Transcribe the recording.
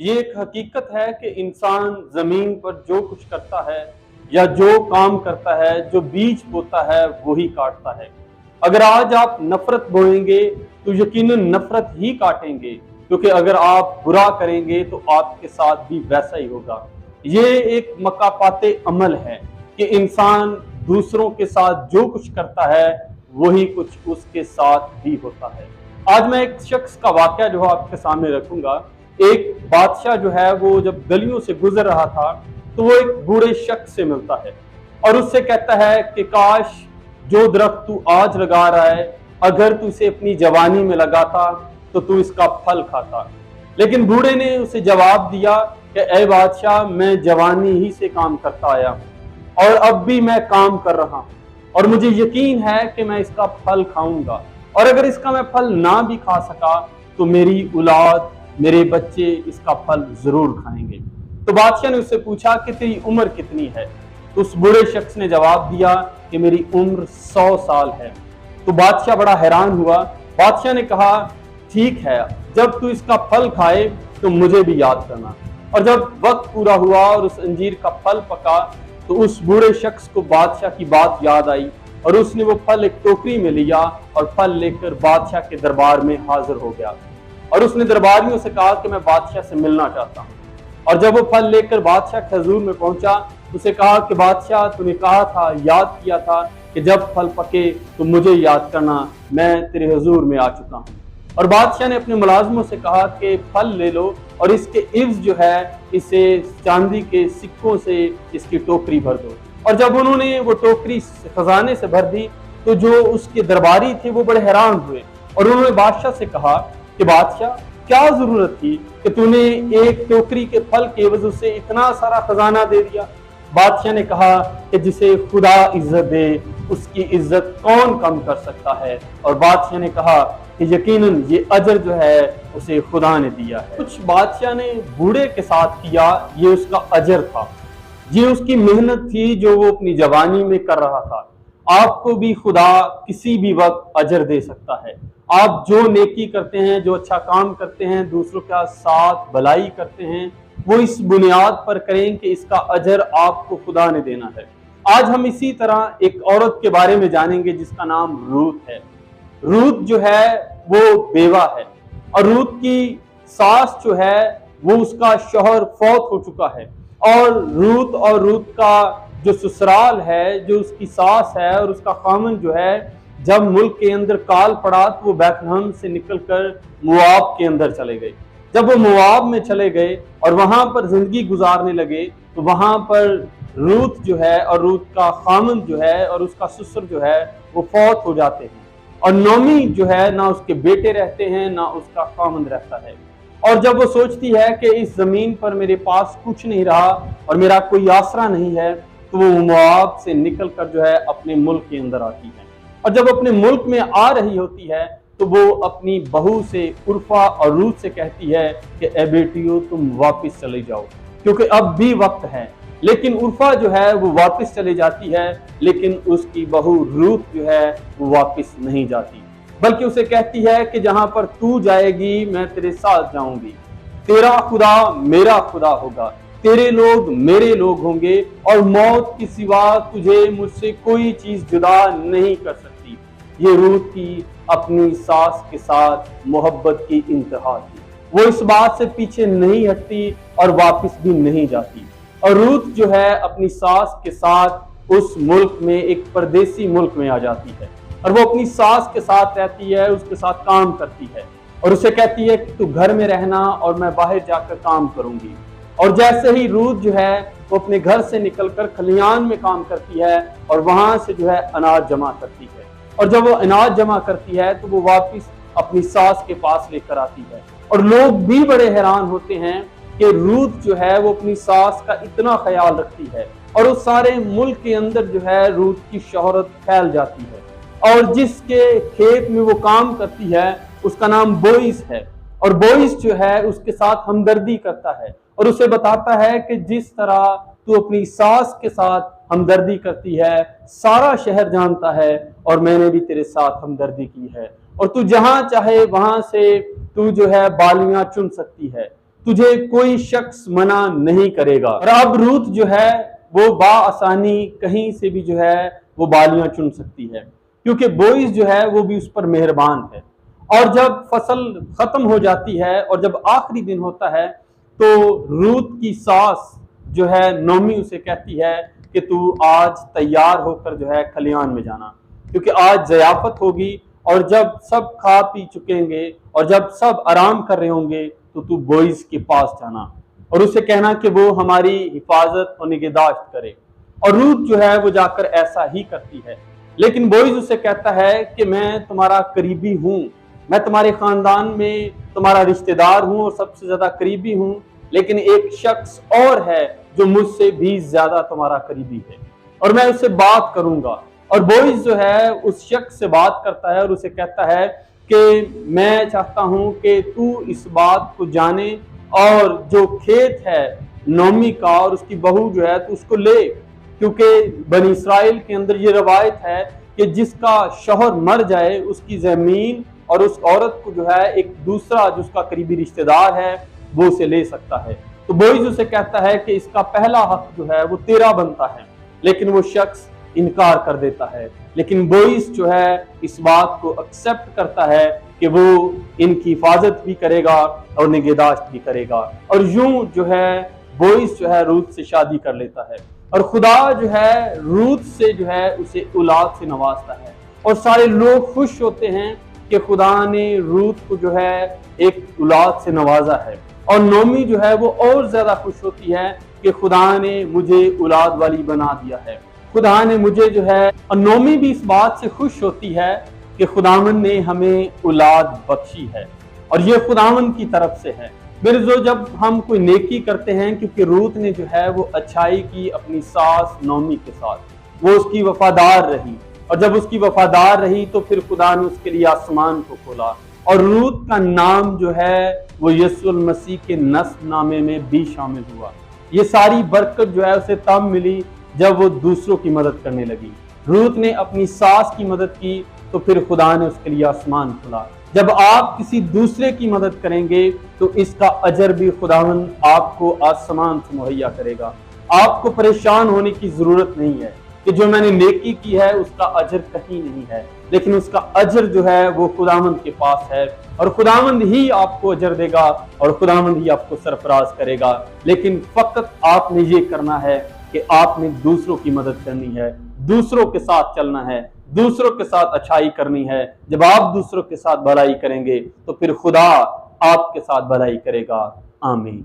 ये एक हकीकत है कि इंसान जमीन पर जो कुछ करता है या जो काम करता है, जो बीज बोता है वही काटता है। अगर आज आप नफरत बोएंगे तो यकीनन नफरत ही काटेंगे, क्योंकि अगर आप बुरा करेंगे तो आपके साथ भी वैसा ही होगा। ये एक मकापाते अमल है कि इंसान दूसरों के साथ जो कुछ करता है वही कुछ उसके साथ भी होता है। आज मैं एक शख्स का वाकया जो है आपके सामने रखूंगा। एक बादशाह जो है वो जब गलियों से गुजर रहा था तो वो एक बूढ़े शख्स से मिलता है और उससे कहता है कि काश जो दरख्त तू आज लगा रहा है, अगर तू इसे अपनी जवानी में लगाता तो तू इसका फल खाता। लेकिन बूढ़े ने उसे जवाब दिया कि ए बादशाह, मैं जवानी ही से काम करता आया हूं और अब भी मैं काम कर रहा हूं और मुझे यकीन है कि मैं इसका फल खाऊंगा, और अगर इसका मैं फल ना भी खा सका तो मेरी औलाद, मेरे बच्चे इसका फल जरूर खाएंगे। तो बादशाह ने उससे पूछा कि तेरी उम्र कितनी है? तो उस बूढ़े शख्स ने जवाब दिया कि मेरी उम्र 100 साल है। तो बादशाह बड़ा हैरान हुआ। बादशाह ने कहा, ठीक है, जब तू इसका फल खाए तो मुझे भी याद करना। और जब वक्त पूरा हुआ और उस अंजीर का फल पका तो उस बूढ़े शख्स को बादशाह की बात याद आई और उसने वो फल एक टोकरी में लिया और फल लेकर बादशाह के दरबार में हाजिर हो गया। और उसने दरबारियों से कहा कि मैं बादशाह से मिलना चाहता हूँ। और जब वो फल लेकर बादशाह के हजूर में पहुंचा, उसे कहा कि बादशाह, तूने कहा था, याद किया था कि जब फल पके तो मुझे याद करना, मैं तेरे हजूर में आ चुका हूँ। और बादशाह ने अपने मुलाजमों से कहा कि फल ले लो और इसके इव्ज जो है इसे चांदी के सिक्कों से इसकी टोकरी भर दो। और जब उन्होंने वो टोकरी खजाने से भर दी तो जो उसके दरबारी थे वो बड़े हैरान हुए और उन्होंने बादशाह से कहा कि बादशाह, क्या जरूरत थी कि तूने एक टोकरी के फल के वजह से इतना सारा खजाना दे दिया? बादशाह ने कहा कि जिसे खुदा इज्जत दे उसकी इज्जत कौन कम कर सकता है। और बादशाह ने कहा कि यकीनन ये अजर जो है उसे खुदा ने दिया है। कुछ बादशाह ने बूढ़े के साथ किया, ये उसका अजर था, ये उसकी मेहनत थी जो वो अपनी जवानी में कर रहा था। आपको भी खुदा किसी भी वक्त अजर दे सकता है। आप जो नेकी करते हैं, जो अच्छा काम करते हैं, दूसरों के साथ भलाई करते हैं, वो इस बुनियाद पर करें कि इसका अजर आपको खुदा ने देना है। आज हम इसी तरह एक औरत के बारे में जानेंगे जिसका नाम रूत है। रूत जो है वो बेवा है और रूत की सास जो है वो उसका शौहर फौत हो चुका है। और रूत का जो ससुराल है, जो उसकी सास है और उसका खामन जो है, जब मुल्क के अंदर काल पड़ा तो वो बैतलहम से निकलकर मुआब के अंदर चले गए। जब वो मुआब में चले गए और वहां पर जिंदगी गुजारने लगे तो वहां पर रूत जो है और रूत का खामन जो है और उसका ससुर जो है वो फौत हो जाते हैं। और नौमी जो है, ना उसके बेटे रहते हैं ना उसका खामन रहता है। और जब वो सोचती है कि इस जमीन पर मेरे पास कुछ नहीं रहा और मेरा कोई आसरा नहीं है, तो वो मुआब से निकलकर जो है अपने मुल्क के अंदर आती है। और जब अपने मुल्क में आ रही होती है तो वो अपनी बहू से, उर्फा और रूत से कहती है कि ए बेटियों, तुम वापस चले जाओ, क्योंकि अब भी वक्त है। लेकिन उर्फा जो है वो वापस चली जाती है, लेकिन उसकी बहू रूत जो है वो वापस नहीं जाती, बल्कि उसे कहती है कि जहां पर तू जाएगी मैं तेरे साथ जाऊंगी। तेरा खुदा मेरा खुदा होगा, तेरे लोग मेरे लोग होंगे और मौत के सिवा तुझे मुझसे कोई चीज जुदा नहीं कर सकती। ये रूत की अपनी सास के साथ मोहब्बत की इंतहा थी। वो इस बात से पीछे नहीं हटती और वापस भी नहीं जाती। और रूत जो है अपनी सास के साथ उस मुल्क में, एक परदेसी मुल्क में आ जाती है और वो अपनी सास के साथ रहती है, उसके साथ काम करती है और उसे कहती है कि तू घर में रहना और मैं बाहर जाकर काम करूंगी। और जैसे ही रूत जो है वो अपने घर से निकलकर खलियान में काम करती है और वहां से जो है अनाज जमा करती है। और जब वो अनाज जमा करती है तो वो वापस अपनी सास के पास लेकर आती है। और लोग भी बड़े हैरान होते हैं कि रूत जो है वो अपनी सास का इतना ख्याल रखती है और उस सारे मुल्क के अंदर जो है रूत की शोहरत फैल जाती है। और जिसके खेत में वो काम करती है उसका नाम बोइस है और बोइस जो है उसके साथ हमदर्दी करता है और उसे बताता है कि जिस तरह तू अपनी सास के साथ हमदर्दी करती है, सारा शहर जानता है और मैंने भी तेरे साथ हमदर्दी की है और तू जहां चाहे वहां से तू जो है बालियां चुन सकती है। तुझे कोई शख्स मना नहीं करेगा। और अब रूत जो है वो बाआसानी कहीं से भी जो है वो बालियां चुन सकती है, क्योंकि बोइस जो है वो भी उस पर मेहरबान है। और जब फसल खत्म हो जाती है और जब आखिरी दिन होता है तो रूत की सास जो है नोमी उसे कहती है कि तू आज तैयार होकर जो है खलियान में जाना, क्योंकि आज ज़याफत होगी और जब सब खा पी चुकेंगे और जब सब आराम कर रहे होंगे तो तू बोइस के पास जाना और उसे कहना कि वो हमारी हिफाजत और निगहदाश्त करे। और रूत जो है वो जाकर ऐसा ही करती है। लेकिन बोइस उसे कहता है कि मैं तुम्हारा करीबी हूँ, मैं तुम्हारे खानदान में तुम्हारा रिश्तेदार हूँ और सबसे ज्यादा करीबी हूँ, लेकिन एक शख्स और है जो मुझसे भी ज्यादा तुम्हारा करीबी है और मैं उससे बात करूंगा। और बोइस जो है उस शख्स से बात करता है और उसे कहता है कि मैं चाहता हूं कि तू इस बात को जाने और जो खेत है नोमी का और उसकी बहू जो है तो उसको ले, क्योंकि बनी इस्राइल के अंदर ये रवायत है कि जिसका शौहर मर जाए उसकी जमीन और उस औरत को जो है एक दूसरा जो उसका करीबी रिश्तेदार है वो उसे ले सकता है। तो बोइस उसे कहता है कि इसका पहला हक जो है वो तेरा बनता है, लेकिन वो शख्स इनकार कर देता है। लेकिन बोइस जो है इस बात को एक्सेप्ट करता है कि वो इनकी हिफाजत भी करेगा और निगहदाश्त भी करेगा। और यूं जो है बोइस जो है रूत से शादी कर लेता है और खुदा जो है रूत से जो है उसे औलाद से नवाजता है और सारे लोग खुश होते हैं कि खुदा ने रूत को जो है एक औलाद से नवाजा है। और नोमी जो है वो और ज्यादा खुश होती है कि खुदा ने मुझे औलाद वाली बना दिया है, खुदा ने मुझे जो है। और नोमी भी इस बात से खुश होती है कि खुदावन ने हमें औलाद बख्शी है और ये खुदावन की तरफ से है। मेरे जो जब हम कोई नेकी करते हैं, क्योंकि रूत ने जो है वो अच्छाई की अपनी सास नोमी के साथ, वो उसकी वफादार रही और जब उसकी वफादार रही तो फिर खुदा ने उसके लिए आसमान को खोला और रूत का नाम जो है वो यीशु मसीह के नस्ब नामे में भी शामिल हुआ। ये सारी बरकत जो है उसे तब मिली जब वो दूसरों की मदद करने लगी। रूत ने अपनी सास की मदद की तो फिर खुदा ने उसके लिए आसमान खोला। जब आप किसी दूसरे की मदद करेंगे तो इसका अजर भी खुदावन आपको आसमान से मुहैया करेगा। आपको परेशान होने की जरूरत नहीं है कि जो मैंने नेकी की है उसका अजर कहीं नहीं है, लेकिन उसका अजर जो है वो खुदावंद के पास है और खुदावंद ही आपको अजर देगा और खुदावंद ही आपको सरफराज करेगा। लेकिन फकत आपने ये करना है कि आपने दूसरों की मदद करनी है, दूसरों के साथ चलना है, दूसरों के साथ अच्छाई करनी है। जब आप दूसरों के साथ भलाई करेंगे तो फिर खुदा आपके साथ भलाई करेगा। आमीन।